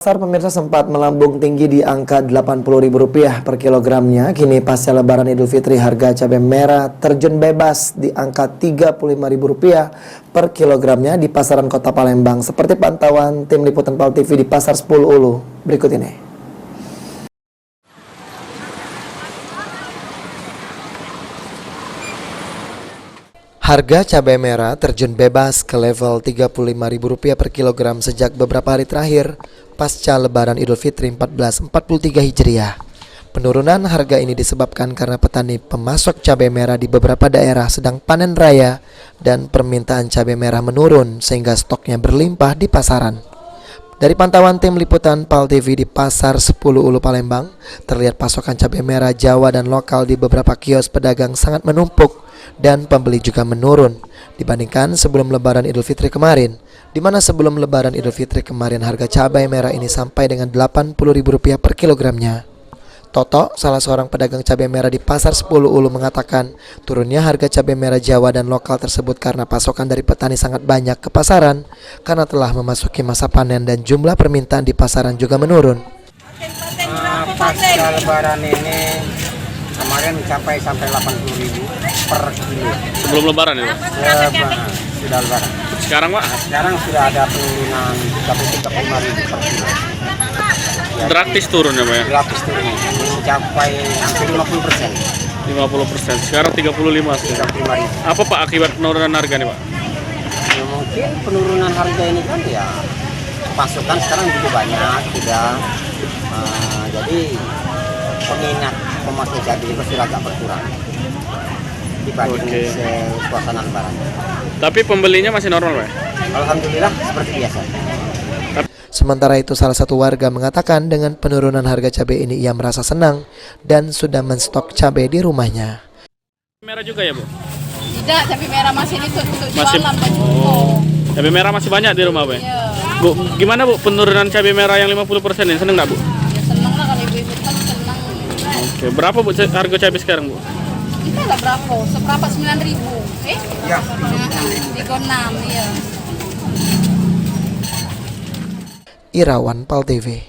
Pasar pemirsa sempat melambung tinggi di angka Rp80.000 per kilogramnya. Kini pasca Lebaran Idul Fitri harga cabai merah terjun bebas di angka Rp35.000 per kilogramnya di pasaran Kota Palembang. Seperti pantauan tim liputan PAL TV di Pasar 10 Ulu berikut ini. Harga cabai merah terjun bebas ke level Rp35.000 per kilogram sejak beberapa hari terakhir pasca Lebaran Idul Fitri 1443 Hijriah. Penurunan harga ini disebabkan karena petani pemasok cabai merah di beberapa daerah sedang panen raya dan permintaan cabai merah menurun sehingga stoknya berlimpah di pasaran. Dari pantauan tim liputan PAL TV di Pasar 10 Ulu Palembang, terlihat pasokan cabai merah Jawa dan lokal di beberapa kios pedagang sangat menumpuk dan pembeli juga menurun dibandingkan sebelum Lebaran Idul Fitri kemarin, di mana sebelum Lebaran Idul Fitri kemarin harga cabai merah ini sampai dengan Rp80.000 per kilogramnya. Toto, salah seorang pedagang cabai merah di Pasar 10 Ulu mengatakan turunnya harga cabai merah Jawa dan lokal tersebut karena pasokan dari petani sangat banyak ke pasaran karena telah memasuki masa panen dan jumlah permintaan di pasaran juga menurun. Pasca Lebaran ini kemarin mencapai sampai 80.000 per kilo. Sebelum Lebaran ya? Sudah Lebaran. Sekarang Pak? Sekarang sudah ada penurunan 35.000 per kilo. Drastis turun ya Pak ya? Drastis turun, mencapai hampir 50%. 50%, sekarang 35 sih. 35.000. Apa Pak akibat penurunan harga nih Pak? Ya, mungkin penurunan harga ini kan ya pasokan sekarang juga banyak tidak, jadi peminat pemasok cabai itu sudah agak berkurang dibanding suasana Lebaran. Tapi pembelinya masih normal Pak? Alhamdulillah seperti biasa. Sementara itu salah satu warga mengatakan dengan penurunan harga cabai ini ia merasa senang dan sudah menstok cabai di rumahnya. Merah juga ya Bu? Tidak, cabai merah masih untuk Masih. jualan Pak. Cabai merah masih banyak di rumah Bu ya? Iya. Bu, gimana Bu penurunan cabai merah yang 50% ini? Seneng nggak Bu? Ya senang lah kalau ibu-ibu kan senang. Oke, berapa Bu harga cabai sekarang Bu? Kita lah berapa? Seberapa 9.000? Ya, 36, iya. Irawan PAL TV.